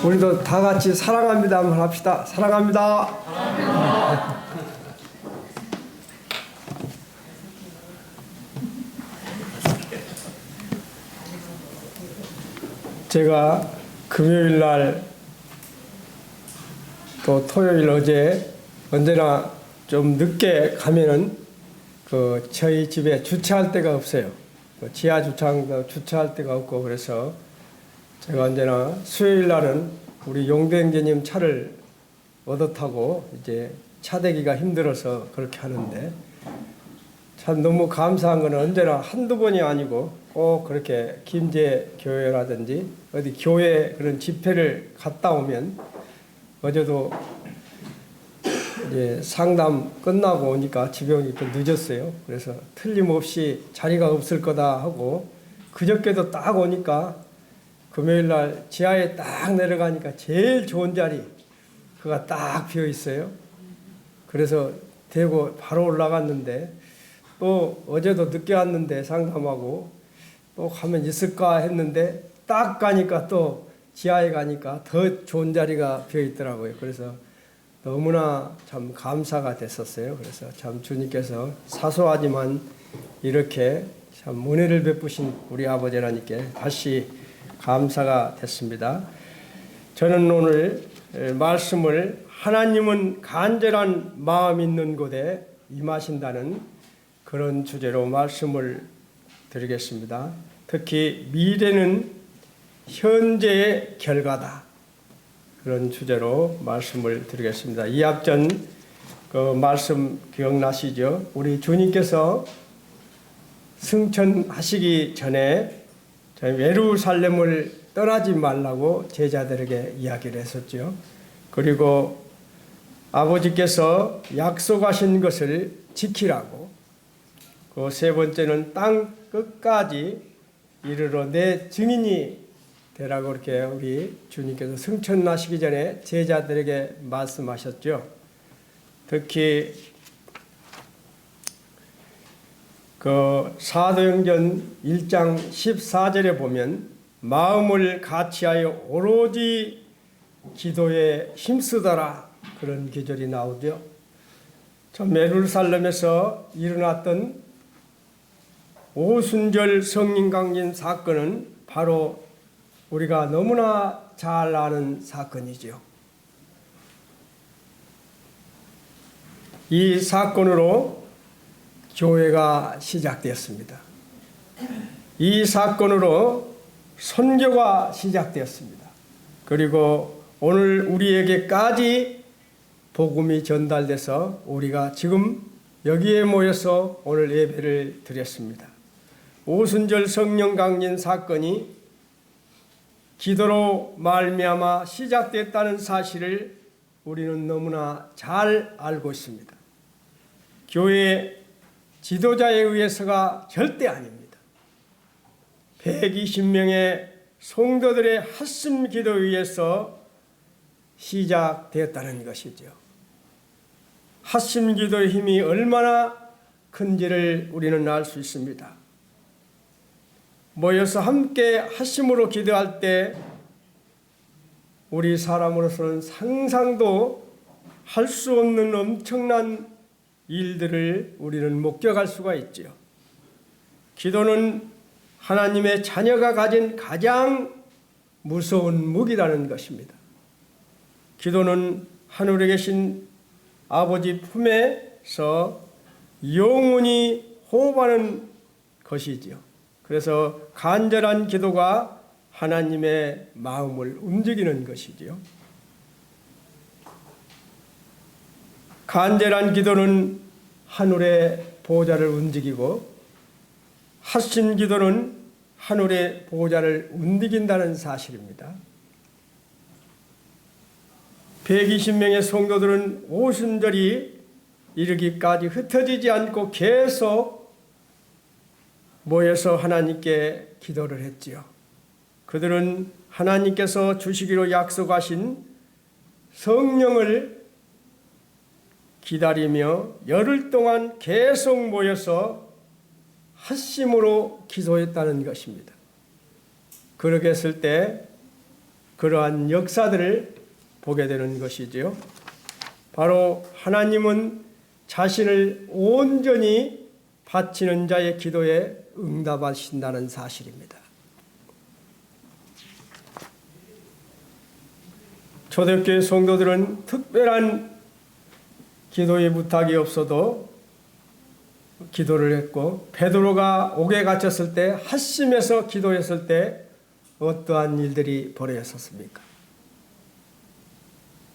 우리도 다 같이 사랑합니다 한번 합시다. 사랑합니다. 사랑합니다. 제가 금요일 날 또 토요일 어제 언제나 좀 늦게 가면은 저희 집에 주차할 데가 없어요. 지하 주차장도 주차할 데가 없고 그래서 제가 언제나 수요일 날은 우리 용대행제님 차를 얻어 타고 이제 차 대기가 힘들어서 그렇게 하는데 참 너무 감사한 거는 언제나 한두 번이 아니고 꼭 그렇게 김제 교회라든지 어디 교회 그런 집회를 갔다 오면 어제도 이제 상담 끝나고 오니까 집에 오니까 늦었어요. 그래서 틀림없이 자리가 없을 거다 하고 그저께도 딱 오니까 금요일 날 지하에 딱 내려가니까 제일 좋은 자리 그가 딱 비어 있어요. 그래서 대고 바로 올라갔는데 또 어제도 늦게 왔는데 상담하고 또 가면 있을까 했는데 딱 가니까 또 지하에 가니까 더 좋은 자리가 비어 있더라고요. 그래서 너무나 참 감사가 됐었어요. 그래서 참 주님께서 사소하지만 이렇게 참 은혜를 베푸신 우리 아버지 하나님께 다시 감사가 됐습니다. 저는 오늘 말씀을 하나님은 간절한 마음 있는 곳에 임하신다는 그런 주제로 말씀을 드리겠습니다. 특히 미래는 현재의 결과다. 그런 주제로 말씀을 드리겠습니다. 이 앞전 그 말씀 기억나시죠? 우리 주님께서 승천하시기 전에 예루살렘을 떠나지 말라고 제자들에게 이야기를 했었죠. 그리고 아버지께서 약속하신 것을 지키라고 그 세 번째는 땅 끝까지 이르러 내 증인이 되라고 이렇게 우리 주님께서 승천하시기 전에 제자들에게 말씀하셨죠. 특히 그 사도행전 1장 14절에 보면 마음을 같이하여 오로지 기도에 힘쓰더라 그런 기절이 나오죠. 참 예루살렘에서 일어났던 오순절 성령 강림 사건은 바로 우리가 너무나 잘 아는 사건이죠. 이 사건으로 교회가 시작되었습니다. 이 사건으로 선교가 시작되었습니다. 그리고 오늘 우리에게까지 복음이 전달돼서 우리가 지금 여기에 모여서 오늘 예배를 드렸습니다. 오순절 성령 강림 사건이 기도로 말미암아 시작됐다는 사실을 우리는 너무나 잘 알고 있습니다. 교회 지도자에 의해서가 절대 아닙니다. 120명의 성도들의 합심 기도에 의해서 시작되었다는 것이죠. 합심 기도의 힘이 얼마나 큰지를 우리는 알 수 있습니다. 모여서 함께 합심으로 기도할 때 우리 사람으로서는 상상도 할 수 없는 엄청난 일들을 우리는 목격할 수가 있죠. 기도는 하나님의 자녀가 가진 가장 무서운 무기라는 것입니다. 기도는 하늘에 계신 아버지 품에서 영원히 호흡하는 것이지요. 그래서 간절한 기도가 하나님의 마음을 움직이는 것이지요. 간절한 기도는 하늘의 보좌를 움직이고 합심 기도는 하늘의 보좌를 움직인다는 사실입니다. 120명의 성도들은 오순절이 이르기까지 흩어지지 않고 계속 모여서 하나님께 기도를 했지요. 그들은 하나님께서 주시기로 약속하신 성령을 기다리며 열흘 동안 계속 모여서 합심으로 기도했다는 것입니다. 그렇게 했을 때 그러한 역사들을 보게 되는 것이지요. 바로 하나님은 자신을 온전히 바치는 자의 기도에 응답하신다는 사실입니다. 초대교회 성도들은 특별한 기도의 부탁이 없어도 기도를 했고, 베드로가 옥에 갇혔을 때 핫심에서 기도했을 때 어떠한 일들이 벌어졌습니까?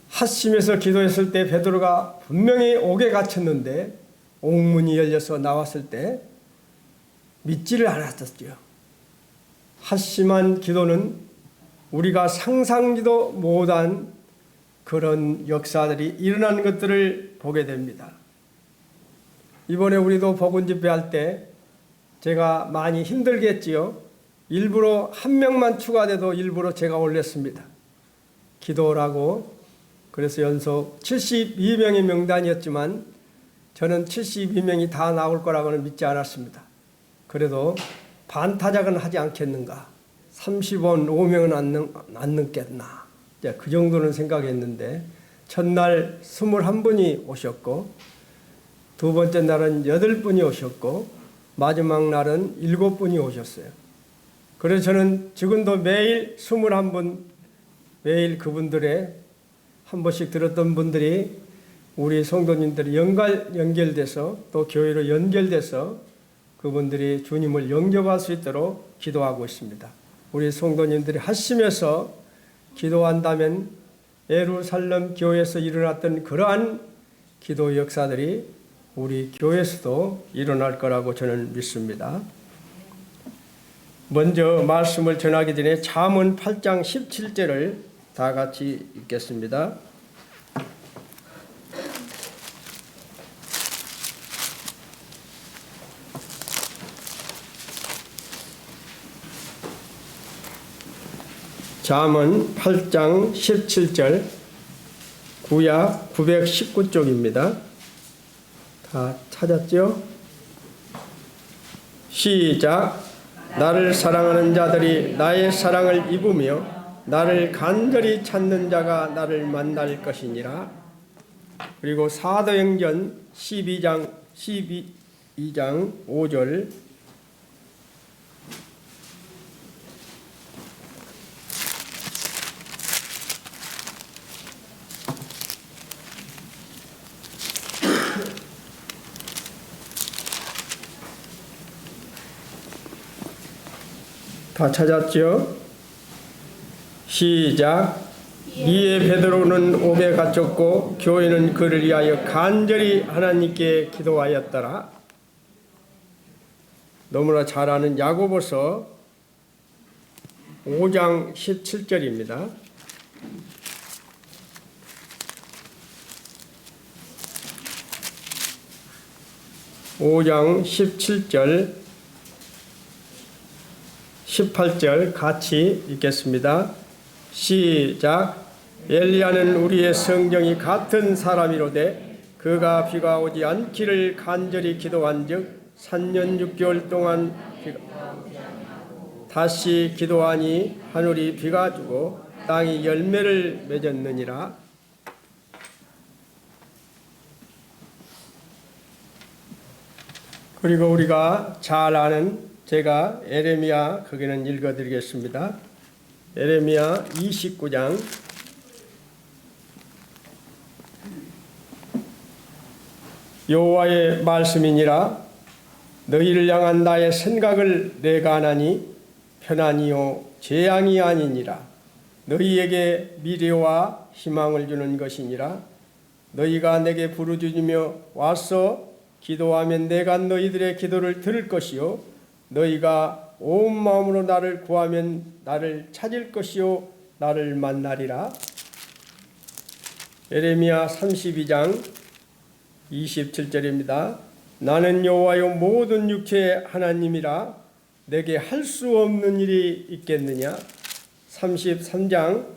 핫심에서 기도했을 때 베드로가 분명히 옥에 갇혔는데 옥문이 열려서 나왔을 때 믿지를 않았었죠. 핫심한 기도는 우리가 상상지도 못한 그런 역사들이 일어나는 것들을 보게 됩니다. 이번에 우리도 복음 집회할 때 제가 많이 힘들겠지요. 일부러 한 명만 추가돼도 일부러 제가 올렸습니다. 기도라고. 그래서 연속 72명의 명단이었지만 저는 72명이 다 나올 거라고는 믿지 않았습니다. 그래도 반타작은 하지 않겠는가. 35명은 안 넘겠나. 그 정도는 생각했는데 첫날 21분이 오셨고 두 번째 날은 8분이 오셨고 마지막 날은 7분이 오셨어요. 그래서 저는 지금도 매일 21분 매일 그분들의 한 번씩 들었던 분들이 우리 성도님들이 연결돼서 또 교회로 연결돼서 그분들이 주님을 영접할 수 있도록 기도하고 있습니다. 우리 성도님들이 핫심에서 기도한다면 예루살렘 교회에서 일어났던 그러한 기도 역사들이 우리 교회에서도 일어날 거라고 저는 믿습니다. 먼저 말씀을 전하기 전에 잠언 8장 17절을 다 같이 읽겠습니다. 잠언 8장 17절 구약 919쪽입니다. 다 찾았죠? 시작. 나를 사랑하는 자들이 나의 사랑을 입으며 나를 간절히 찾는 자가 나를 만날 것이니라. 그리고 사도행전 12장 5절 다 찾았죠? 시작. 이에 베드로는 옥에 갇혔고 교회는 그를 위하여 간절히 하나님께 기도하였더라. 너무나 잘 아는 야고보서 5장 17절입니다. (5장 17절) 18절 같이 읽겠습니다. 시작. 엘리야는 우리의 성경이 같은 사람이로되 그가 비가 오지 않기를 간절히 기도한즉 3년 6개월 동안 다시 기도하니 하늘이 비가 주고 땅이 열매를 맺었느니라. 그리고 우리가 잘 아는 제가 에레미야 거기는 읽어드리겠습니다. 에레미야 29장 여호와의 말씀이니라. 너희를 향한 나의 생각을 내가 아나니 편안이요 재앙이 아니니라. 너희에게 미래와 희망을 주는 것이니라. 너희가 내게 부르짖으며 와서 기도하면 내가 너희들의 기도를 들을 것이요 너희가 온 마음으로 나를 구하면 나를 찾을 것이요 나를 만나리라. 에레미야 32장 27절입니다. 나는 여호와여 모든 육체의 하나님이라 내게 할 수 없는 일이 있겠느냐. 33장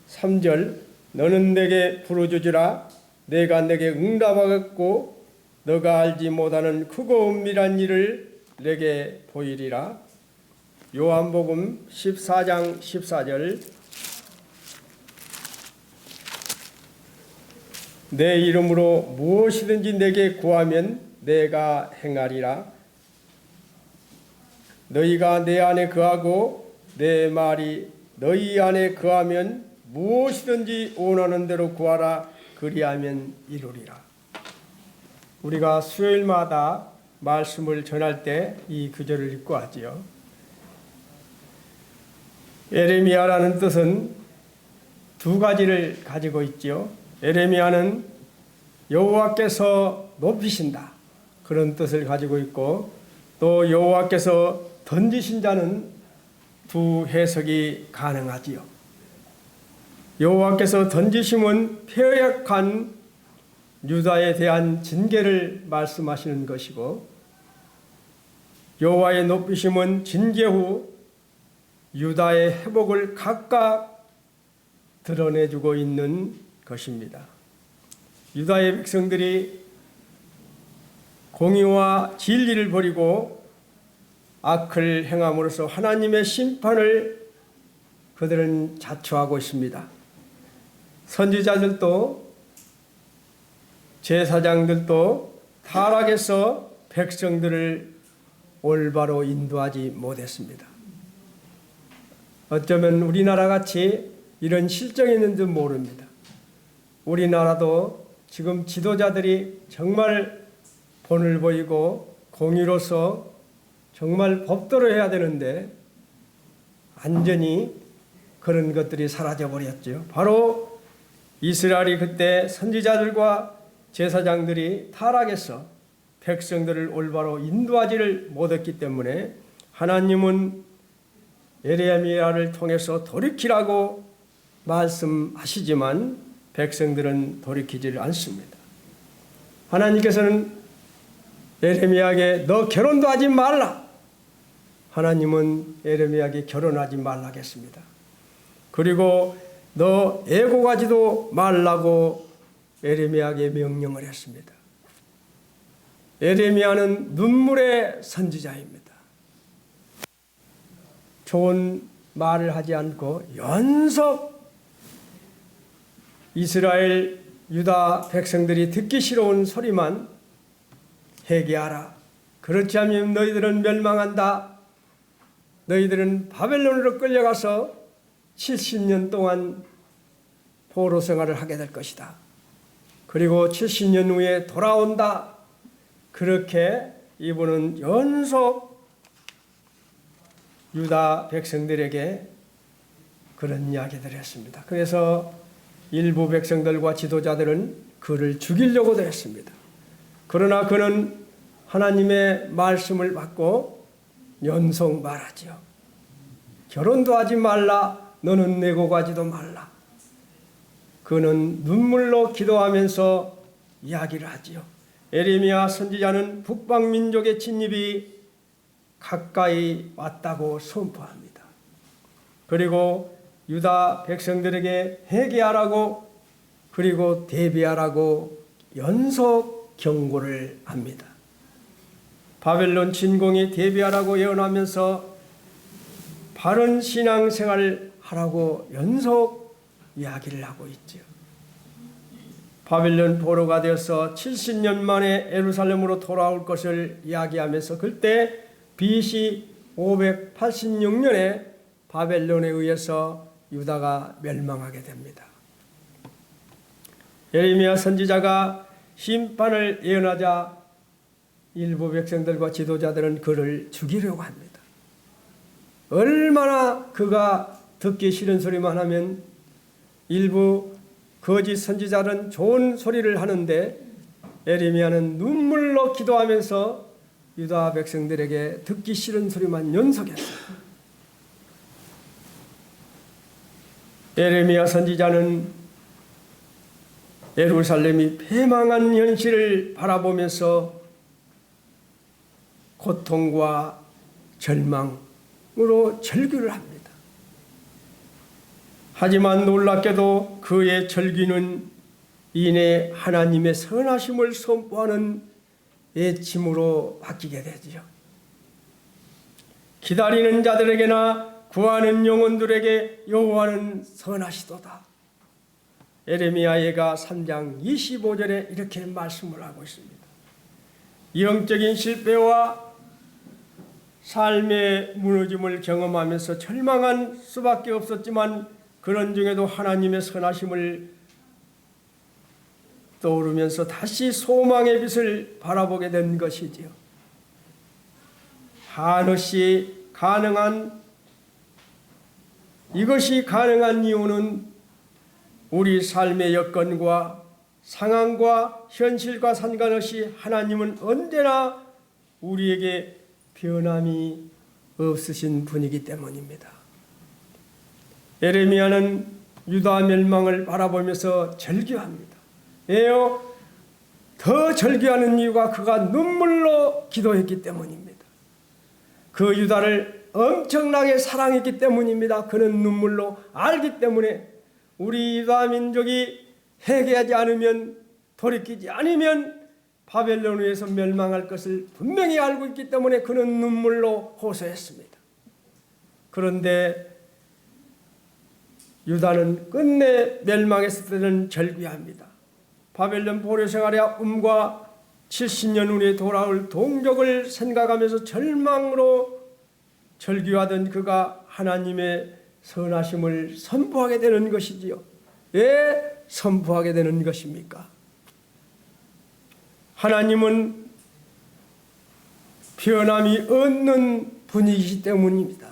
3절 너는 내게 부르짖으라 내가 내게 응답하겠고 너가 알지 못하는 크고 은밀한 일을 내게 보이리라. 요한복음 14장 14절 내 이름으로 무엇이든지 내게 구하면 내가 행하리라. 너희가 내 안에 거하고 내 말이 너희 안에 거하면 무엇이든지 원하는 대로 구하라. 그리하면 이루리라. 우리가 수요일마다 말씀을 전할 때 이 구절을 읽고 하지요. 에레미야라는 뜻은 두 가지를 가지고 있지요. 에레미야는 여호와께서 높이신다, 그런 뜻을 가지고 있고, 또 여호와께서 던지신 자는 두 해석이 가능하지요. 여호와께서 던지심은 패역한 유다에 대한 징계를 말씀하시는 것이고, 여호와의 높이심은 징계 후 유다의 회복을 각각 드러내주고 있는 것입니다. 유다의 백성들이 공의와 진리를 버리고 악을 행함으로써 하나님의 심판을 그들은 자초하고 있습니다. 선지자들도 제사장들도 타락해서 백성들을 올바로 인도하지 못했습니다. 어쩌면 우리나라 같이 이런 실정이 있는지 모릅니다. 우리나라도 지금 지도자들이 정말 본을 보이고 공의로서 정말 법대로 해야 되는데 완전히 그런 것들이 사라져 버렸죠. 바로 이스라엘이 그때 선지자들과 제사장들이 타락해서 백성들을 올바로 인도하지를 못했기 때문에 하나님은 에레미야를 통해서 돌이키라고 말씀하시지만 백성들은 돌이키지를 않습니다. 하나님께서는 에레미야에게 너 결혼도 하지 말라. 하나님은 에레미야에게 결혼하지 말라고 했습니다. 그리고 너 애고가지도 말라고 에레미야에게 명령을 했습니다. 에레미야는 눈물의 선지자입니다. 좋은 말을 하지 않고 연속 이스라엘 유다 백성들이 듣기 싫어온 소리만 회개하라. 그렇지 않으면 너희들은 멸망한다. 너희들은 바벨론으로 끌려가서 70년 동안 포로 생활을 하게 될 것이다. 그리고 70년 후에 돌아온다. 그렇게 이분은 연속 유다 백성들에게 그런 이야기들을 했습니다. 그래서 일부 백성들과 지도자들은 그를 죽이려고도 했습니다. 그러나 그는 하나님의 말씀을 받고 연속 말하죠. 결혼도 하지 말라. 너는 내고 가지도 말라. 그는 눈물로 기도하면서 이야기를 하지요. 에레미야 선지자는 북방민족의 진입이 가까이 왔다고 선포합니다. 그리고 유다 백성들에게 회개하라고, 그리고 대비하라고 연속 경고를 합니다. 바벨론 진공이 대비하라고 예언하면서 바른 신앙생활을 하라고 연속 이야기를 하고 있죠. 바벨론 포로가 되어서 70년 만에 예루살렘으로 돌아올 것을 이야기하면서 그때 BC 586년에 바벨론에 의해서 유다가 멸망하게 됩니다. 예레미야 선지자가 심판을 예언하자 일부 백성들과 지도자들은 그를 죽이려고 합니다. 얼마나 그가 듣기 싫은 소리만 하면 일부 거짓 선지자는 좋은 소리를 하는데 예레미야는 눈물로 기도하면서 유다 백성들에게 듣기 싫은 소리만 연속했어요. 예레미야 선지자는 예루살렘이 패망한 현실을 바라보면서 고통과 절망으로 절규를 합니다. 하지만 놀랍게도 그의 절규는 이내 하나님의 선하심을 선포하는 애침으로 바뀌게 되지요. 기다리는 자들에게나 구하는 영혼들에게 여호와는 선하시도다. 에레미야가 3장 25절에 이렇게 말씀을 하고 있습니다. 영적인 실패와 삶의 무너짐을 경험하면서 절망한 수밖에 없었지만 그런 중에도 하나님의 선하심을 떠오르면서 다시 소망의 빛을 바라보게 된 것이지요. 이것이 가능한 이유는 우리 삶의 여건과 상황과 현실과 상관없이 하나님은 언제나 우리에게 변함이 없으신 분이기 때문입니다. 에레미야는 유다 멸망을 바라보면서 절규합니다. 왜요? 더 절규하는 이유가 그가 눈물로 기도했기 때문입니다. 그 유다를 엄청나게 사랑했기 때문입니다. 그는 눈물로 알기 때문에 우리 유다 민족이 회개하지 않으면, 돌이키지 않으면 바벨론에서 멸망할 것을 분명히 알고 있기 때문에 그는 눈물로 호소했습니다. 그런데 유다는 끝내 멸망했을 때는 절규합니다. 바벨론 포로 생활의 아픔과 70년 후에 돌아올 동족을 생각하면서 절망으로 절규하던 그가 하나님의 선하심을 선포하게 되는 것이지요. 왜 선포하게 되는 것입니까? 하나님은 변함이 없는 분이시기 때문입니다.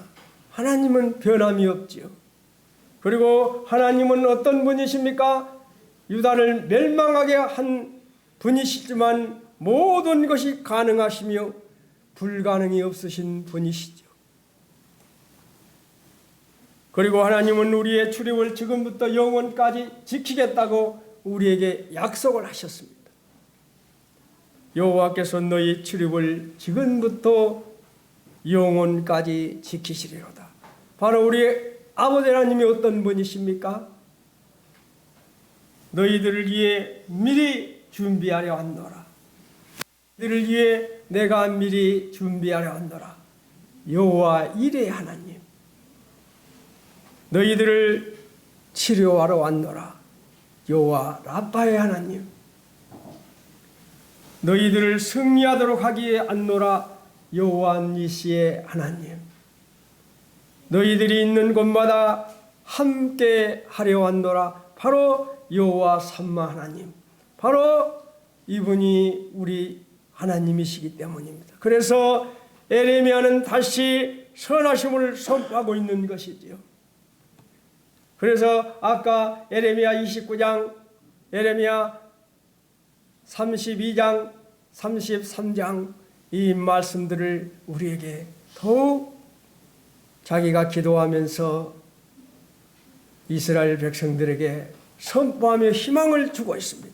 하나님은 변함이 없지요. 그리고 하나님은 어떤 분이십니까? 유다를 멸망하게 한 분이시지만 모든 것이 가능하시며 불가능이 없으신 분이시죠. 그리고 하나님은 우리의 출입을 지금부터 영원까지 지키겠다고 우리에게 약속을 하셨습니다. 여호와께서 너희 출입을 지금부터 영원까지 지키시리로다. 바로 우리 아버지 하나님이 어떤 분이십니까? 너희들을 위해 미리 준비하려 한노라. 너희들을 위해 내가 미리 준비하려 한노라. 여호와 이레의 하나님. 너희들을 치료하러 왔노라. 여호와 라파의 하나님. 너희들을 승리하도록 하기에 왔노라. 여호와 니시의 하나님. 너희들이 있는 곳마다 함께 하려 왔노라. 바로 여호와 삼마 하나님. 바로 이분이 우리 하나님이시기 때문입니다. 그래서 에레미야는 다시 선하심을 선포하고 있는 것이지요. 그래서 아까 에레미야 29장, 에레미야 32장, 33장 이 말씀들을 우리에게 더욱 자기가 기도하면서 이스라엘 백성들에게 선포하며 희망을 주고 있습니다.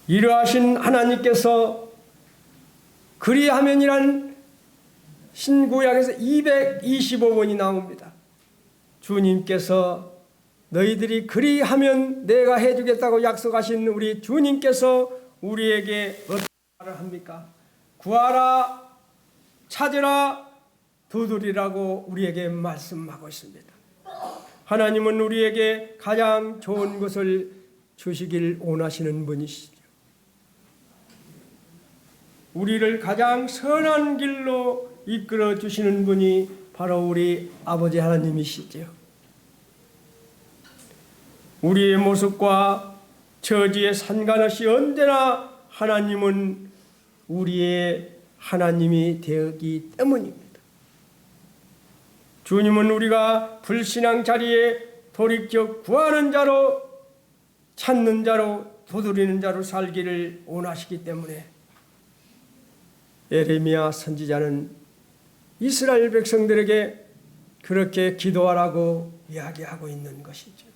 이러하신 하나님께서 그리하면이란 신구약에서 225번이 나옵니다. 주님께서 너희들이 그리하면 내가 해주겠다고 약속하신 우리 주님께서 우리에게 어떤 말을 합니까? 구하라, 찾으라, 두드리라고 우리에게 말씀하고 있습니다. 하나님은 우리에게 가장 좋은 것을 주시길 원하시는 분이시죠. 우리를 가장 선한 길로 이끌어 주시는 분이 바로 우리 아버지 하나님이시죠. 우리의 모습과 처지에 상관없이 언제나 하나님은 우리의 하나님이 되었기 때문입니다. 주님은 우리가 불신앙 자리에 돌이켜 구하는 자로, 찾는 자로, 두드리는 자로 살기를 원하시기 때문에 에레미야 선지자는 이스라엘 백성들에게 그렇게 기도하라고 이야기하고 있는 것이죠.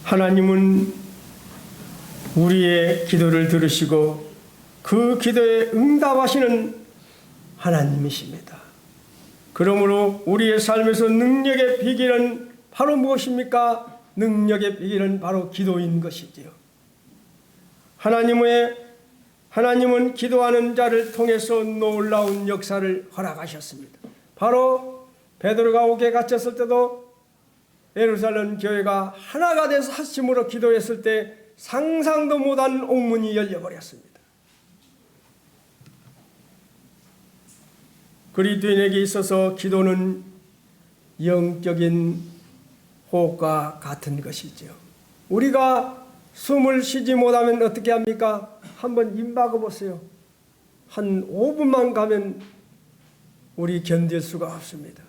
하나님은 우리의 기도를 들으시고 그 기도에 응답하시는 하나님이십니다. 그러므로 우리의 삶에서 능력의 비결은 바로 무엇입니까? 능력의 비결은 바로 기도인 것이지요. 하나님의 하나님은 기도하는 자를 통해서 놀라운 역사를 허락하셨습니다. 바로 베드로가 옥에 갇혔을 때도 예루살렘 교회가 하나가 돼서 합심으로 기도했을 때 상상도 못한 옥문이 열려버렸습니다. 그리스도인에게 있어서 기도는 영적인 호흡과 같은 것이죠. 우리가 숨을 쉬지 못하면 어떻게 합니까? 한번 입 막아보세요. 한 5분만 가면 우리 견딜 수가 없습니다.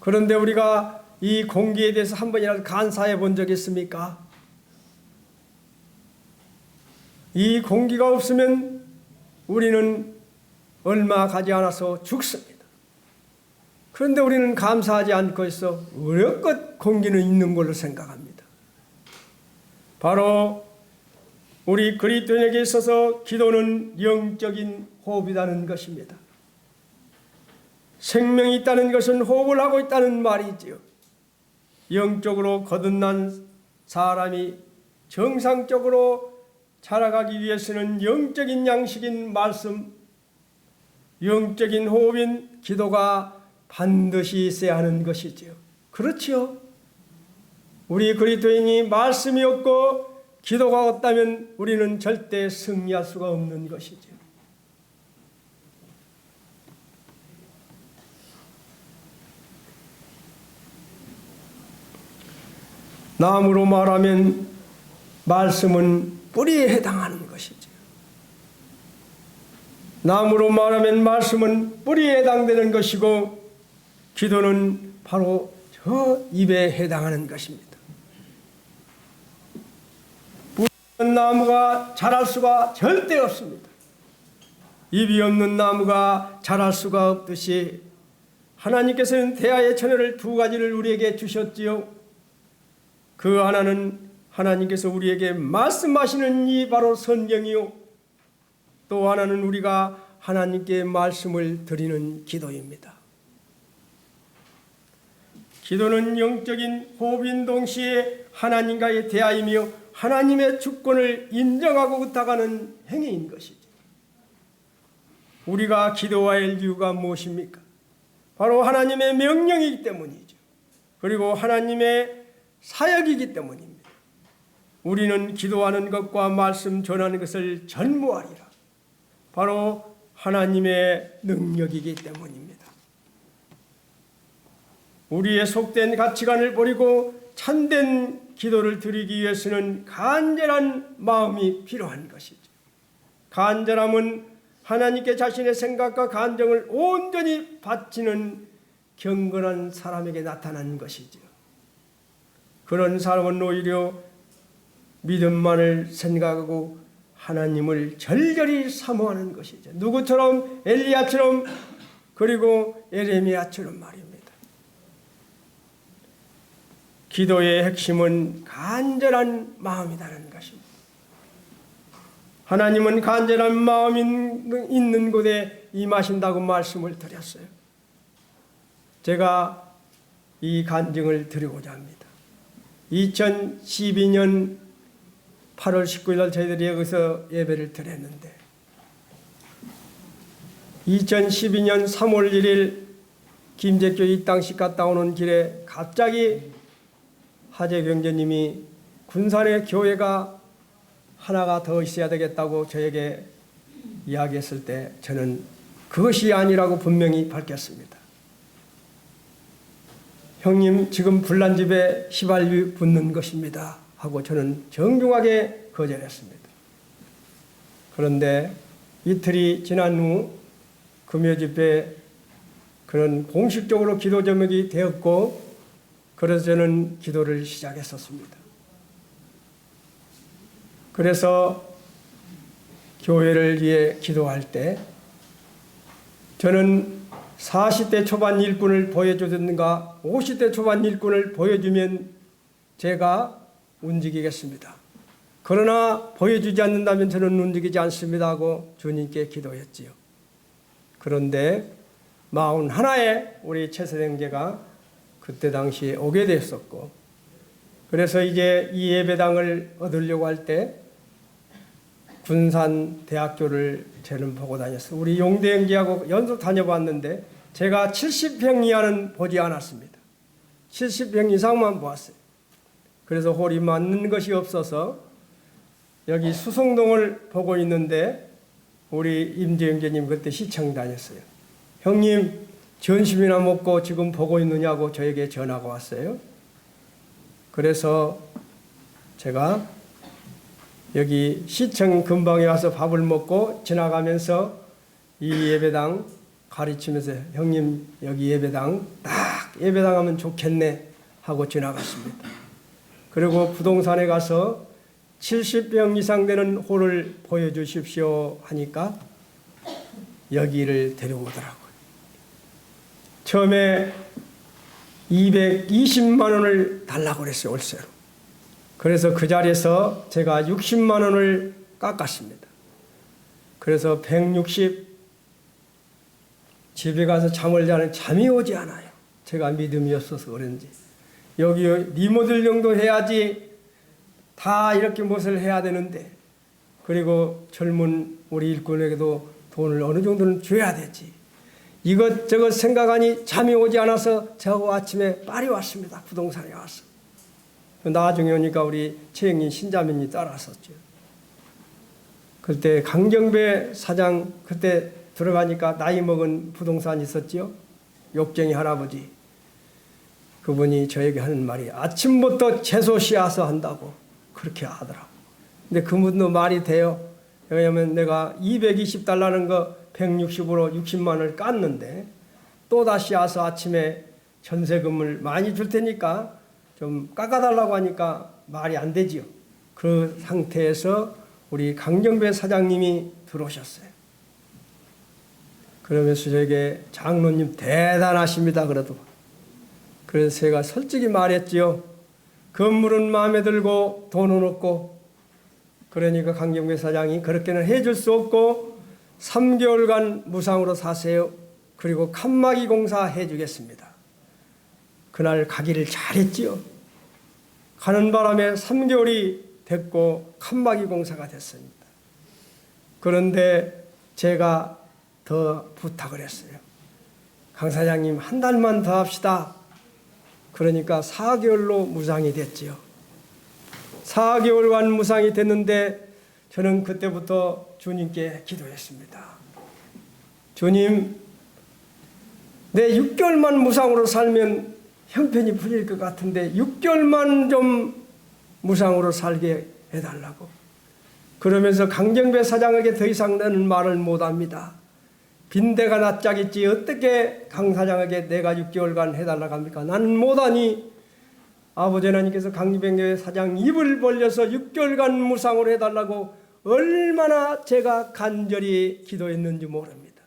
그런데 우리가 이 공기에 대해서 한 번이라도 간사해 본 적 있습니까? 이 공기가 없으면 우리는 얼마 가지 않아서 죽습니다. 그런데 우리는 감사하지 않고 있어 어렵것 공기는 있는 걸로 생각합니다. 바로 우리 그리스도인에게 있어서 기도는 영적인 호흡이라는 것입니다. 생명이 있다는 것은 호흡을 하고 있다는 말이지요. 영적으로 거듭난 사람이 정상적으로 자라가기 위해서는 영적인 양식인 말씀, 영적인 호흡인 기도가 반드시 있어야 하는 것이지요. 그렇지요. 우리 그리스도인이 말씀이 없고 기도가 없다면 우리는 절대 승리할 수가 없는 것이죠. 나무로 말하면 말씀은 뿌리에 해당하는 것이죠. 나무로 말하면 말씀은 뿌리에 해당되는 것이고 기도는 바로 저 잎에 해당하는 것입니다. 뿌리 없는 나무가 자랄 수가 절대 없습니다. 잎이 없는 나무가 자랄 수가 없듯이 하나님께서는 대하의 처녀를 두 가지를 우리에게 주셨지요. 그 하나는 하나님께서 우리에게 말씀하시는 이 바로 성경이요, 또 하나는 우리가 하나님께 말씀을 드리는 기도입니다. 기도는 영적인 호흡인 동시에 하나님과의 대화이며 하나님의 주권을 인정하고 의탁하는 행위인 것이죠. 우리가 기도해야 할 이유가 무엇입니까? 바로 하나님의 명령이기 때문이죠. 그리고 하나님의 사역이기 때문입니다. 우리는 기도하는 것과 말씀 전하는 것을 전무하리라. 바로 하나님의 능력이기 때문입니다. 우리의 속된 가치관을 버리고 참된 기도를 드리기 위해서는 간절한 마음이 필요한 것이죠. 간절함은 하나님께 자신의 생각과 감정을 온전히 바치는 경건한 사람에게 나타나는 것이죠. 그런 사람은 오히려 믿음만을 생각하고 하나님을 절절히 사모하는 것이죠. 누구처럼? 엘리야처럼, 그리고 에레미야처럼 말입니다. 기도의 핵심은 간절한 마음이라는 것입니다. 하나님은 간절한 마음이 있는 곳에 임하신다고 말씀을 드렸어요. 제가 이 간증을 드리고자 합니다. 2012년 8월 19일 날 저희들이 여기서 예배를 드렸는데 2012년 3월 1일 김제교 입당식 갔다 오는 길에 갑자기 하재 경제님이 군산의 교회가 하나가 더 있어야 되겠다고 저에게 이야기했을 때 저는 그것이 아니라고 분명히 밝혔습니다. 형님, 지금 불난 집에 휘발유 붓는 것입니다 하고 저는 정중하게 거절했습니다. 그런데 이틀이 지난 후 금요 집회 그런 공식적으로 기도 제목이 되었고, 그래서 저는 기도를 시작했었습니다. 그래서 교회를 위해 기도할 때 저는 40대 초반 일꾼을 보여주든가 50대 초반 일꾼을 보여주면 제가 움직이겠습니다. 그러나 보여주지 않는다면 저는 움직이지 않습니다 하고 주님께 기도했지요. 그런데 41에 우리 최세령제가 그때 당시에 오게 됐었고, 그래서 이제 이 예배당을 얻으려고 할 때 군산대학교를 저는 보고 다녔어요. 우리 용대행기하고 연속 다녀봤는데 제가 70평 이하는 보지 않았습니다. 70평 이상만 보았어요. 그래서 홀이 맞는 것이 없어서 여기 수성동을 보고 있는데 우리 임재영교님 그때 시청 다녔어요. 형님 점심이나 먹고 지금 보고 있느냐고 저에게 전화가 왔어요. 그래서 제가 여기 시청 근방에 와서 밥을 먹고 지나가면서 이 예배당 가르치면서 형님 여기 예배당 딱 예배당 하면 좋겠네 하고 지나갔습니다. 그리고 부동산에 가서 70평 이상 되는 홀을 보여주십시오 하니까 여기를 데려오더라고요. 처음에 220만 원을 달라고 그랬어요. 월세로. 그래서 그 자리에서 제가 60만 원을 깎았습니다. 그래서 160 집에 가서 잠을 자는 잠이 오지 않아요. 제가 믿음이 없어서 그런지. 여기 리모델 정도 해야지 다 이렇게 무엇을 해야 되는데 그리고 젊은 우리 일꾼에게도 돈을 어느 정도는 줘야 되지. 이것저것 생각하니 잠이 오지 않아서 저하고 아침에 빨리 왔습니다. 부동산에 와서. 나중에 오니까 우리 최영인 신자매님이 따라왔었죠. 그때 강경배 사장 그때 들어가니까 나이 먹은 부동산 있었죠. 욕쟁이 할아버지. 그분이 저에게 하는 말이 아침부터 채소 씨앗을 한다고 그렇게 하더라고. 근데 그분도 말이 돼요. 왜냐하면 내가 220달러는 거 160으로 60만 원을 깠는데 또 다시 와서 아침에 전세금을 많이 줄 테니까 좀 깎아달라고 하니까 말이 안 되지요. 그 상태에서 우리 강정배 사장님이 들어오셨어요. 그러면서 저에게 장로님 대단하십니다. 그래서 제가 솔직히 말했지요. 건물은 마음에 들고 돈은 없고 그러니까 강정배 사장이 그렇게는 해줄 수 없고 3개월간 무상으로 사세요. 그리고 칸막이 공사 해주겠습니다. 그날 가기를 잘했지요. 가는 바람에 3개월이 됐고 칸막이 공사가 됐습니다. 그런데 제가 더 부탁을 했어요. 강 사장님 한 달만 더 합시다. 그러니까 4개월로 무상이 됐지요. 4개월간 무상이 됐는데 저는 그때부터 주님께 기도했습니다. 주님, 내 6개월만 무상으로 살면 형편이 풀릴 것 같은데 6개월만 좀 무상으로 살게 해달라고. 그러면서 강정배 사장에게 더 이상 나는 말을 못합니다. 빈대가 낯짝있지 어떻게 강 사장에게 내가 6개월간 해달라고 합니까? 나는 못하니 아버지 하나님께서 강정배 사장 입을 벌려서 6개월간 무상으로 해달라고 얼마나 제가 간절히 기도했는지 모릅니다.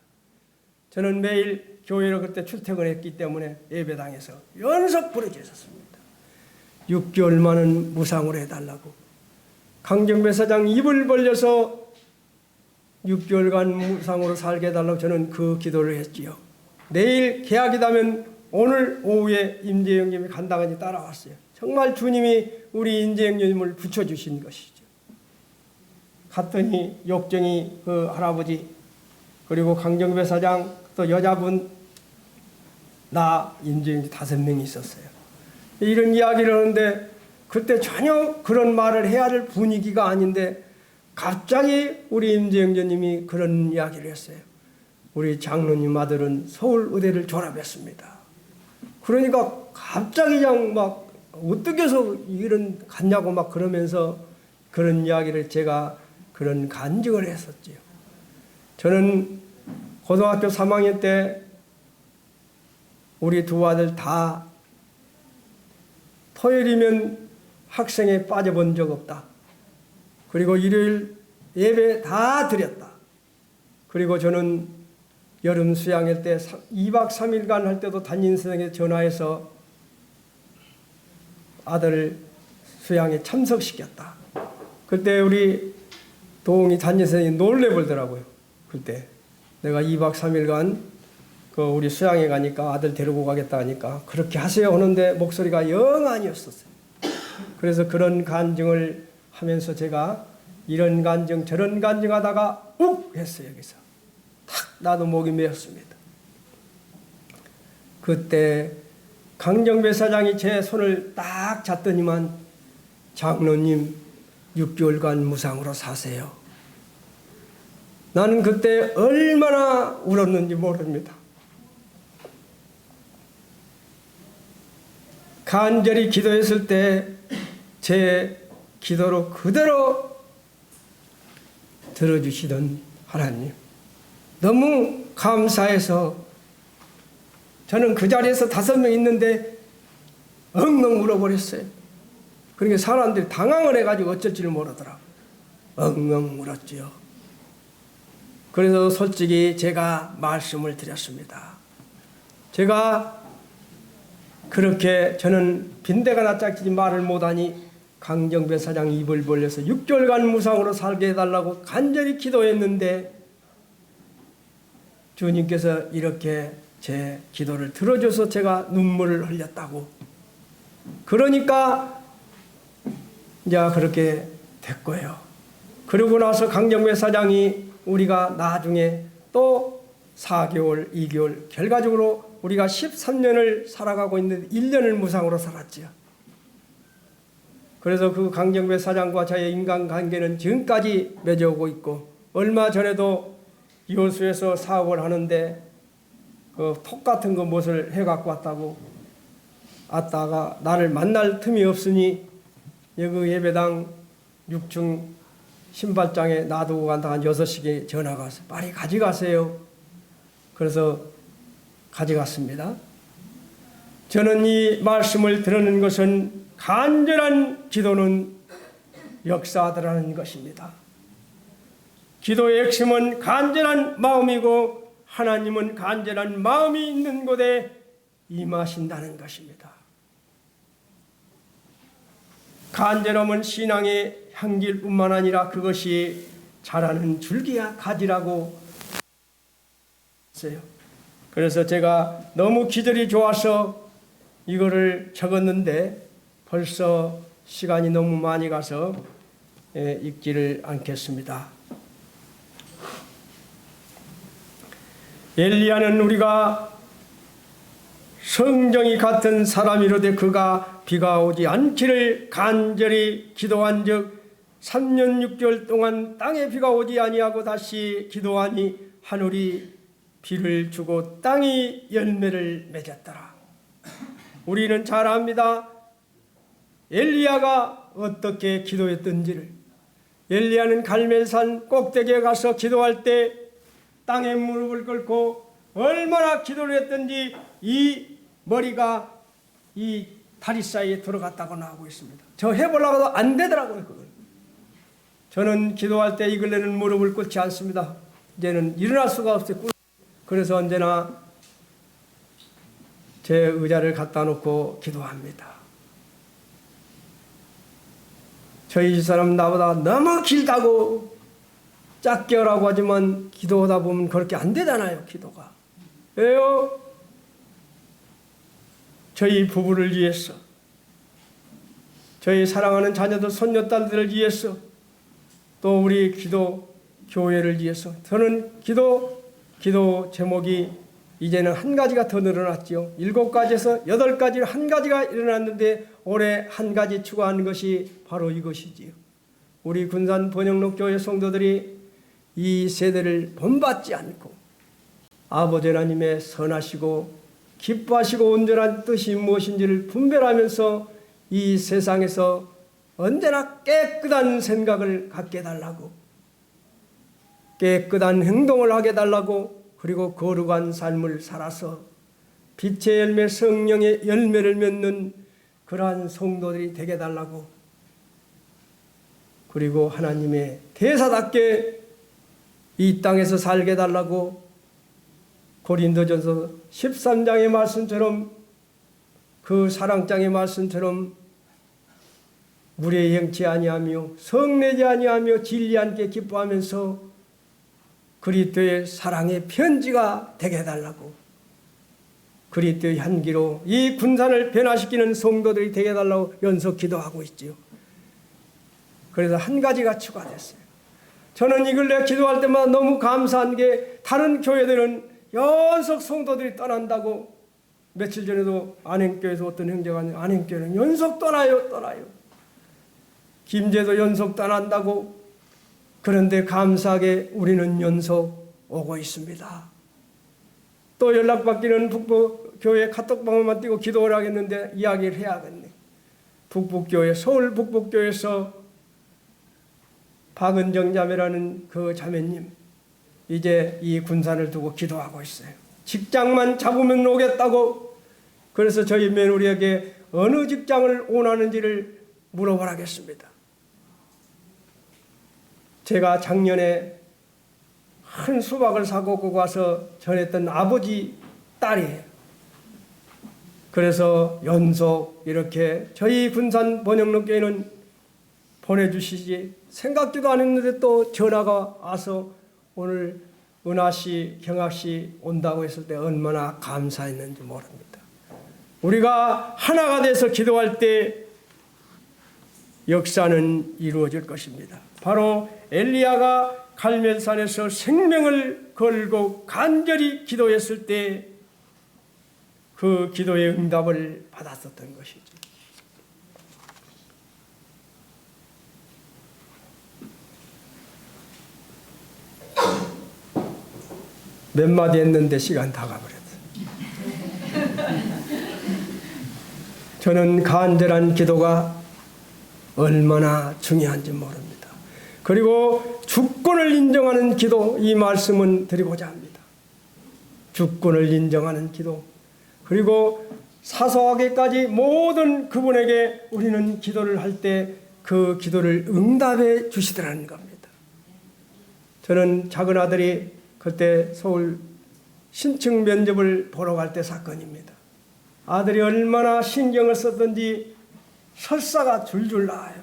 저는 매일 교회로 그때 출퇴근했기 때문에 예배당에서 연속 부르짖었습니다. 6개월만은 무상으로 해달라고. 강정배 사장 입을 벌려서 6개월간 무상으로 살게 해달라고 저는 그 기도를 했지요. 내일 계약이다면 오늘 오후에 임재영님이 간당하니 따라왔어요. 정말 주님이 우리 임재영님을 붙여주신 것이죠. 갔더니 욕쟁이 그 할아버지 그리고 강정배 사장 또 여자분 나 임재영이 5명이 있었어요. 이런 이야기를 하는데 그때 전혀 그런 말을 해야 할 분위기가 아닌데 갑자기 우리 임재영님이 그런 이야기를 했어요. 우리 장로님 아들은 서울 의대를 졸업했습니다. 그러니까 갑자기 그냥 막 어떻게 해서 이런 갔냐고 막 그러면서 그런 이야기를 제가 그런 간증을 했었지요. 저는 고등학교 3학년 때 우리 두 아들 다 토요일이면 학생에 빠져본 적 없다. 그리고 일요일 예배 다 드렸다. 그리고 저는 여름 수양회 때 2박 3일간 할 때도 담임 선생님께 전화해서 아들 수양에 참석시켰다. 그때 우리 도웅이 담임 선생님이 놀래보더라고요. 그때 내가 2박 3일간 그 우리 수양회 가니까 아들 데리고 가겠다 하니까 그렇게 하세요 하는데 목소리가 영 아니었었어요. 그래서 그런 간증을 하면서 제가 이런 간증 저런 간증하다가 욱 했어요. 여기서 탁 나도 목이 메었습니다. 그때 강정배 사장이 제 손을 딱 잡더니만 장로님 6개월간 무상으로 사세요. 나는 그때 얼마나 울었는지 모릅니다. 간절히 기도했을 때 제 기도로 그대로 들어주시던 하나님, 너무 감사해서 저는 그 자리에서 5명 있는데 엉엉 울어버렸어요. 그러니까 사람들이 당황을 해가지고 어쩔 줄 모르더라고요. 엉엉 울었지요. 그래서 솔직히 제가 말씀을 드렸습니다. 제가 그렇게 저는 빈대가 낯짝지지 말을 못하니 강정배 사장 입을 벌려서 6개월간 무상으로 살게 해달라고 간절히 기도했는데 주님께서 이렇게 제 기도를 들어줘서 제가 눈물을 흘렸다고. 그러니까 이제 그렇게 됐고요. 그러고 나서 강정배 사장이 우리가 나중에 또 4개월, 2개월 결과적으로 우리가 13년을 살아가고 있는데 1년을 무상으로 살았지요. 그래서 그 강정배 사장과 저의 인간관계는 지금까지 맺어오고 있고, 얼마 전에도 여수에서 사업을 하는데 그 톡 같은 거 무엇을 해갖고 왔다가 나를 만날 틈이 없으니 여기 예배당 6층 신발장에 놔두고 간다 한 6시에 전화가 왔어요. 빨리 가져가세요. 그래서 가져갔습니다. 저는 이 말씀을 들은 것은 간절한 기도는 역사하더라는 것입니다. 기도의 핵심은 간절한 마음이고 하나님은 간절한 마음이 있는 곳에 임하신다는 것입니다. 간절함은 신앙의 향기일 뿐만 아니라 그것이 자라는 줄기야 가지라고 했어요. 그래서 제가 너무 기절이 좋아서 이거를 적었는데 벌써 시간이 너무 많이 가서 읽지를 않겠습니다. 엘리야는 우리가 성정이 같은 사람이로되 그가 비가 오지 않기를 간절히 기도한 즉 3년 6개월 동안 땅에 비가 오지 아니하고 다시 기도하니 하늘이 비를 주고 땅이 열매를 맺었더라. 우리는 잘 압니다. 엘리야가 어떻게 기도했던지를. 엘리야는 갈멜산 꼭대기에 가서 기도할 때 땅에 무릎을 꿇고 얼마나 기도를 했던지 이 머리가 이 다리 사이에 들어갔다고 나오고 있습니다. 저 해보려고 해도 안 되더라고요. 그건. 저는 기도할 때 이 근래는 무릎을 꿇지 않습니다. 이제는 일어날 수가 없어요. 그래서 언제나 제 의자를 갖다 놓고 기도합니다. 저희 사람 나보다 너무 길다고 짧게 하라고 하지만 기도하다 보면 그렇게 안 되잖아요. 기도가. 왜요? 저희 부부를 위해서, 저희 사랑하는 자녀들 손녀딸들을 위해서, 또 우리 기도 교회를 위해서. 저는 기도 제목이 이제는 한 가지가 더 늘어났죠. 7가지에서 8가지로 한 가지가 일어났는데 올해 한 가지 추가한 것이 바로 이것이지요. 우리 군산 번영록 교회 성도들이 이 세대를 본받지 않고 아버지 하나님의 선하시고 기뻐하시고 온전한 뜻이 무엇인지를 분별하면서 이 세상에서 언제나 깨끗한 생각을 갖게 해달라고, 깨끗한 행동을 하게 해달라고, 그리고 거룩한 삶을 살아서 빛의 열매, 성령의 열매를 맺는 그러한 성도들이 되게 해달라고, 그리고 하나님의 대사답게 이 땅에서 살게 해달라고 고린도전서 13장의 말씀처럼, 그 사랑장의 말씀처럼 물에 영치 아니하며 성내지 아니하며 진리 함께 기뻐하면서 그리스도의 사랑의 편지가 되게 해달라고, 그리스도의 향기로 이 군산을 변화시키는 성도들이 되게 해달라고 연속 기도하고 있지요. 그래서 한 가지가 추가됐어요. 저는 이걸 내가 기도할 때마다 너무 감사한 게 다른 교회들은 연속 성도들이 떠난다고 며칠 전에도 안행교회에서 어떤 형제가 안행교회는 연속 떠나요. 김제도 연속 떠난다고. 그런데 감사하게 우리는 연속 오고 있습니다. 또 연락받기는 북부교회 카톡방만 띄고 기도를 하겠는데 이야기를 해야겠네. 북부교회, 서울 북부교회에서 박은정 자매라는 그 자매님 이제 이 군산을 두고 기도하고 있어요. 직장만 잡으면 오겠다고. 그래서 저희 며느리에게 어느 직장을 원하는지를 물어보라겠습니다. 제가 작년에 큰 수박을 사고 꼭 와서 전했던 아버지 딸이에요. 그래서 연속 이렇게 저희 군산 번영록교회는 보내주시지 생각지도 않았는데 또 전화가 와서 오늘 은하씨, 경학씨 온다고 했을 때 얼마나 감사했는지 모릅니다. 우리가 하나가 돼서 기도할 때 역사는 이루어질 것입니다. 바로 엘리야가 갈멜산에서 생명을 걸고 간절히 기도했을 때 그 기도의 응답을 받았었던 것이죠. 몇 마디 했는데 시간 다 가버렸어요. 저는 간절한 기도가 얼마나 중요한지 모릅니다. 그리고 주권을 인정하는 기도, 이 말씀은 드리고자 합니다. 주권을 인정하는 기도, 그리고 사소하게까지 모든 그분에게 우리는 기도를 할 때 그 기도를 응답해 주시더라는 겁니다. 저는 작은 아들이 그때 서울 신청 면접을 보러 갈 때 사건입니다. 아들이 얼마나 신경을 썼던지 설사가 줄줄 나와요.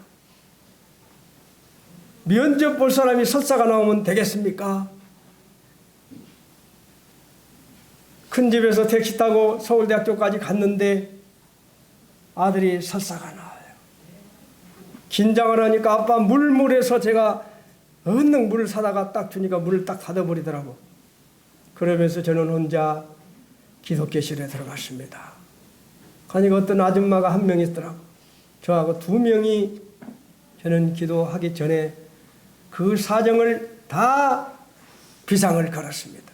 면접 볼 사람이 설사가 나오면 되겠습니까? 큰 집에서 택시 타고 서울대학교까지 갔는데 아들이 설사가 나와요. 긴장을 하니까 아빠 물해서 제가 얼른 물을 사다가 딱 주니까 물을 딱 닫아버리더라고. 그러면서 저는 혼자 기독교실에 들어갔습니다. 가니까 어떤 아줌마가 한 명 있더라고. 저하고 두 명이 저는 기도하기 전에 그 사정을 다 비상을 걸었습니다.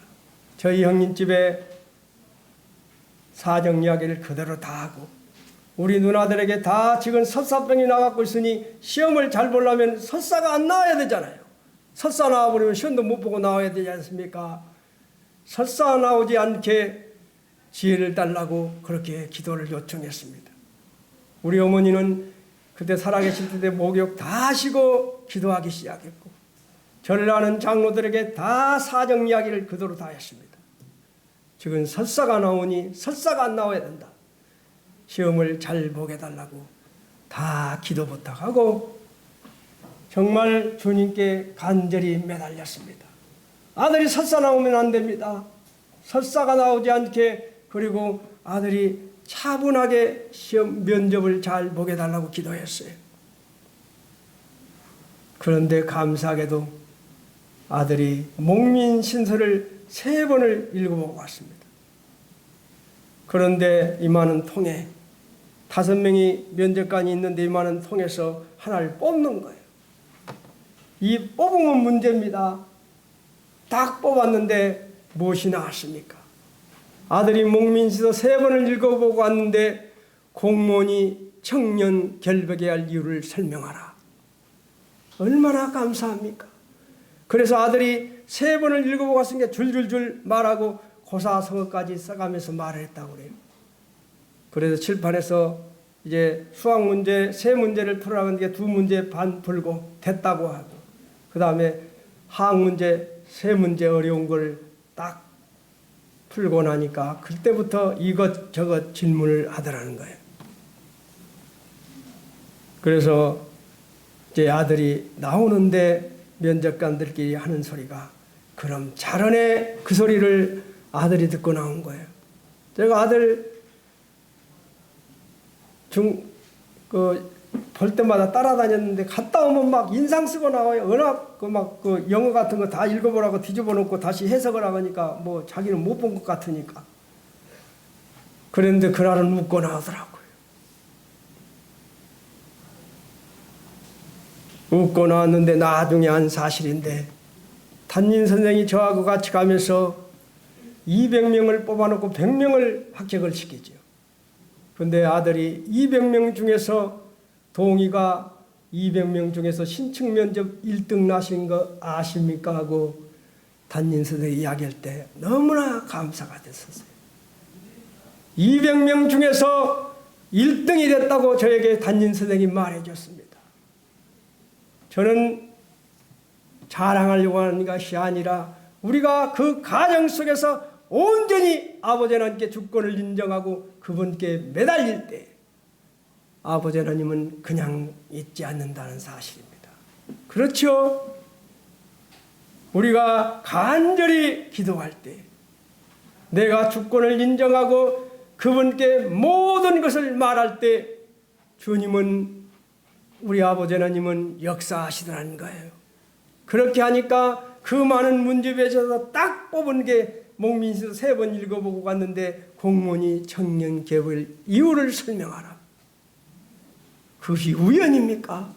저희 형님 집에 사정 이야기를 그대로 다 하고 우리 누나들에게 다 지금 설사병이 나갖고 있으니 시험을 잘 보려면 설사가 안 나와야 되잖아요. 설사 나와버리면 시험도 못 보고 나와야 되지 않습니까? 설사 나오지 않게 지혜를 달라고 그렇게 기도를 요청했습니다. 우리 어머니는 그때 살아계실 때 목욕 다 하시고 기도하기 시작했고 저를 아는 장로들에게 다 사정 이야기를 그대로 다 했습니다. 지금 설사가 나오니 설사가 안 나와야 된다. 시험을 잘 보게 달라고 다 기도 부탁하고 정말 주님께 간절히 매달렸습니다. 아들이 설사 나오면 안 됩니다. 설사가 나오지 않게 그리고 아들이 차분하게 시험 면접을 잘 보게 달라고 기도했어요. 그런데 감사하게도 아들이 목민신서를 3번을 읽어보고 왔습니다. 그런데 이만한 통에 5명이 면접관이 있는데 이만한 통에서 하나를 뽑는 거예요. 이 뽑으면 문제입니다. 딱 뽑았는데 무엇이 나왔습니까? 아들이 목민신서 3번을 읽어보고 왔는데 공무원이 청년 결백해야 할 이유를 설명하라. 얼마나 감사합니까? 그래서 아들이 3번을 읽어보고 왔으니까 줄줄줄 말하고 고사성어까지 써가면서 말을 했다고 그래요. 그래서 칠판에서 이제 수학 문제 3문제를 풀어나가는 게 2문제 반 풀고 됐다고 하고 그 다음에 화학 문제 3문제 어려운 걸 딱 풀고 나니까 그때부터 이것저것 질문을 하더라는 거예요. 그래서 제 아들이 나오는데 면접관들끼리 하는 소리가 그럼 잘하네 그 소리를 아들이 듣고 나온 거예요. 제가 아들 볼 때마다 따라다녔는데 갔다 오면 막 인상 쓰고 나와요. 워낙 그 영어 같은 거 다 읽어보라고 뒤집어 놓고 다시 해석을 하니까 뭐 자기는 못 본 것 같으니까. 그런데 그날은 웃고 나오더라고요. 웃고 나왔는데 나중에 한 사실인데 담임 선생이 저하고 같이 가면서 200명을 뽑아놓고 100명을 합격을 시키죠. 근데 아들이 200명 중에서 동의가 200명 중에서 신청 면접 1등 나신 거 아십니까? 하고 담임 선생이 이야기할 때 너무나 감사가 됐었어요. 200명 중에서 1등이 됐다고 저에게 담임 선생이 말해줬습니다. 저는 자랑하려고 하는 것이 아니라 우리가 그 가정 속에서 온전히 아버지 하나님께 주권을 인정하고 그분께 매달릴 때 아버지 하나님은 그냥 잊지 않는다는 사실입니다. 그렇죠? 우리가 간절히 기도할 때 내가 주권을 인정하고 그분께 모든 것을 말할 때 주님은 우리 아버지 하나님은 역사하시더라는 거예요. 그렇게 하니까 그 많은 문제배에서 딱 뽑은 게 목민서 3번 읽어보고 갔는데 공무원이 청년 개별 이유를 설명하라. 그것이 우연입니까?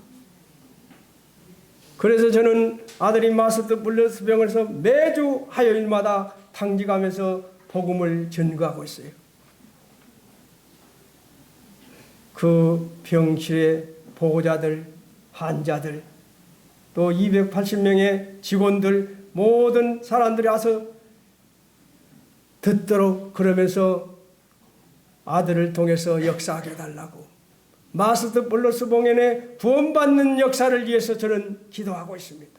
그래서 저는 아들이 마스터 블러스 병원에서 매주 화요일마다 당직하면서 복음을 전거하고 있어요. 그 병실의 보호자들, 환자들, 또 280명의 직원들 모든 사람들이 와서 듣도록 그러면서 아들을 통해서 역사하게 해달라고 마스터 블러스 봉연의 구원받는 역사를 위해서 저는 기도하고 있습니다.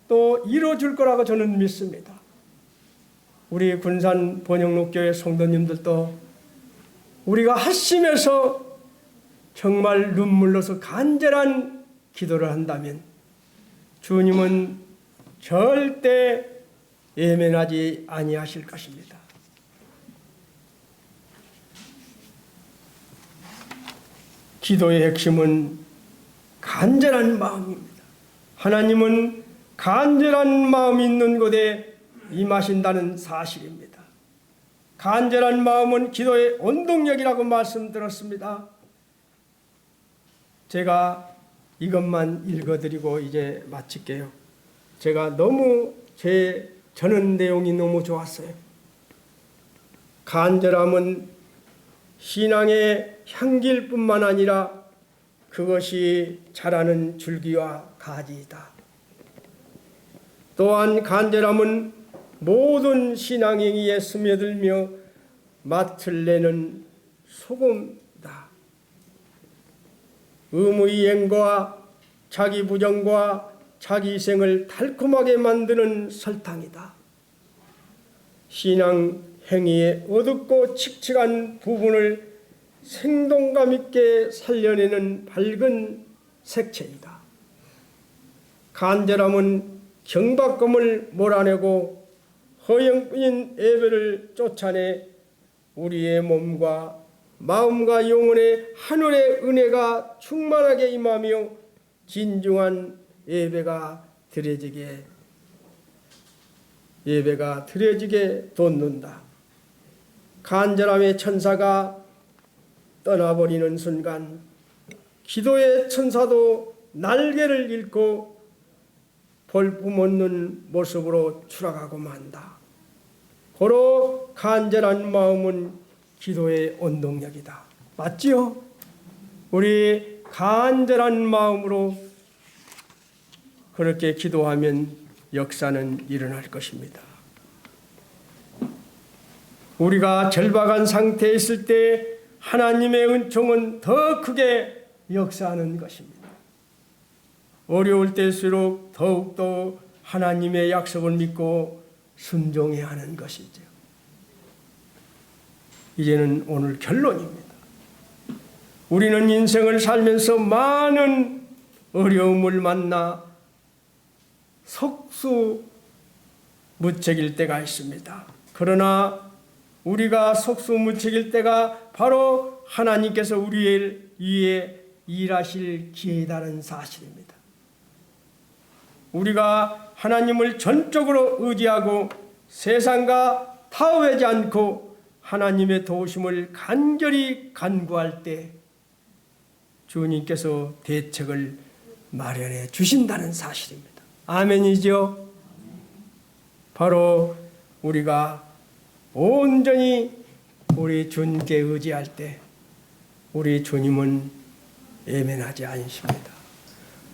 또 이루어질 거라고 저는 믿습니다. 우리 군산 번영록교회 성도님들도 우리가 하심에서 정말 눈물로서 간절한 기도를 한다면 주님은 절대 예면하지 아니하실 것입니다. 기도의 핵심은 간절한 마음입니다. 하나님은 간절한 마음이 있는 곳에 임하신다는 사실입니다. 간절한 마음은 기도의 원동력이라고 말씀드렸습니다. 제가 이것만 읽어드리고 이제 마칠게요. 제가 너무 저는 내용이 너무 좋았어요. 간절함은 신앙의 향기일 뿐만 아니라 그것이 자라는 줄기와 가지이다. 또한 간절함은 모든 신앙행위에 스며들며 맛을 내는 소금이다. 의무이행과 자기 부정과 자기 희생을 달콤하게 만드는 설탕이다. 신앙 행위의 어둡고 칙칙한 부분을 생동감 있게 살려내는 밝은 색채이다. 간절함은 경박감을 몰아내고 허영뿐인 예배를 쫓아내 우리의 몸과 마음과 영혼에 하늘의 은혜가 충만하게 임하며 진중한 예배가 드려지게 돕는다. 간절함의 천사가 떠나버리는 순간 기도의 천사도 날개를 잃고 볼품없는 모습으로 추락하고 만다. 고로 간절한 마음은 기도의 원동력이다. 맞지요? 우리 간절한 마음으로 그렇게 기도하면 역사는 일어날 것입니다. 우리가 절박한 상태에 있을 때 하나님의 은총은 더 크게 역사하는 것입니다. 어려울 때일수록 더욱더 하나님의 약속을 믿고 순종해야 하는 것이죠. 이제는 오늘 결론입니다. 우리는 인생을 살면서 많은 어려움을 만나 속수무책일 때가 있습니다. 그러나 우리가 속수무책일 때가 바로 하나님께서 우리 위에 일하실 기회라는 사실입니다. 우리가 하나님을 전적으로 의지하고 세상과 타협하지 않고 하나님의 도우심을 간절히 간구할 때 주님께서 대책을 마련해 주신다는 사실입니다. 아멘이죠? 바로 우리가 온전히 우리 주님께 의지할 때 우리 주님은 예민하지 않으십니다.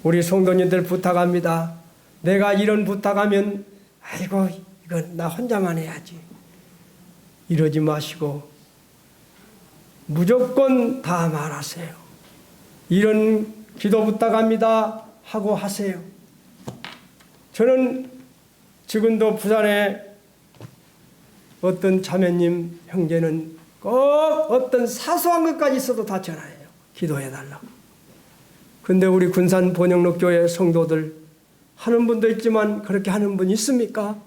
우리 성도님들 부탁합니다. 내가 이런 부탁하면 아이고 이건 나 혼자만 해야지. 이러지 마시고 무조건 다 말하세요. 이런 기도 부탁합니다 하고 하세요. 저는 지금도 부산에 어떤 자매님 형제는 꼭 어떤 사소한 것까지 있어도 다 전화해요. 기도해달라고. 근데 우리 군산 번영록교회 성도들 하는 분도 있지만 그렇게 하는 분 있습니까?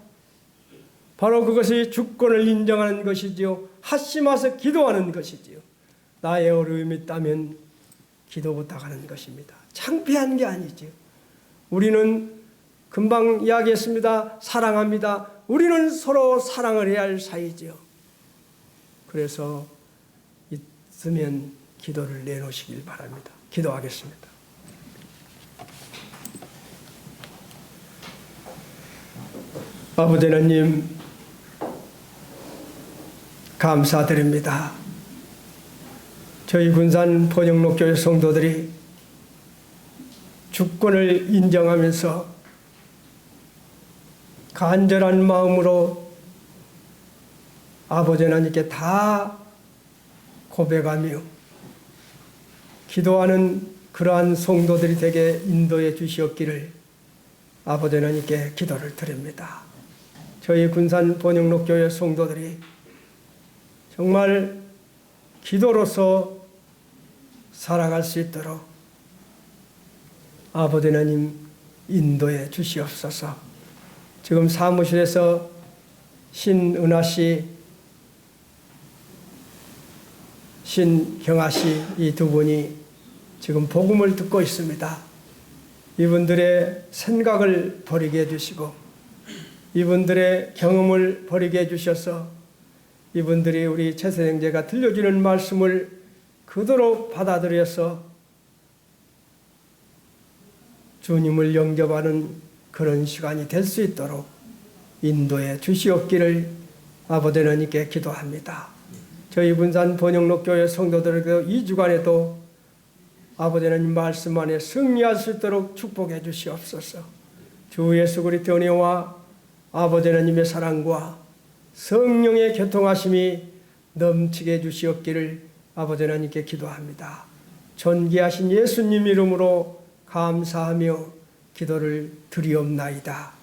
바로 그것이 주권을 인정하는 것이지요. 합심해서 기도하는 것이지요. 나의 어려움이 있다면 기도 부탁하는 것입니다. 창피한 게 아니지요. 우리는 금방 이야기했습니다. 사랑합니다. 우리는 서로 사랑을 해야 할 사이지요. 그래서 있으면 기도를 내놓으시길 바랍니다. 기도하겠습니다. 아버지 하나님 감사드립니다. 저희 군산 번영록교회 성도들이 주권을 인정하면서 간절한 마음으로 아버지 하나님께 다 고백하며 기도하는 그러한 성도들이 되게 인도해 주시옵기를 아버지 하나님께 기도를 드립니다. 저희 군산 번영록교회 성도들이 정말 기도로서 살아갈 수 있도록 아버지 하나님 인도해 주시옵소서. 지금 사무실에서 신은하 씨, 신경아 씨 이 두 분이 지금 복음을 듣고 있습니다. 이분들의 생각을 버리게 해주시고 이분들의 경험을 버리게 해주셔서 이분들이 우리 최선생제가 들려주는 말씀을 그대로 받아들여서 주님을 영접하는 그런 시간이 될 수 있도록 인도해 주시옵기를 아버지 하나님께 기도합니다. 저희 군산 번영록교회 성도들에게도 이 주간에도 아버지 하나님 말씀 안에 승리할 수 있도록 축복해 주시옵소서. 주 예수 그리스도의 은혜와 아버지 하나님의 사랑과 성령의 교통하심이 넘치게 해 주시옵기를 아버지 하나님께 기도합니다. 존귀하신 예수님 이름으로 감사하며 기도를 드리옵나이다.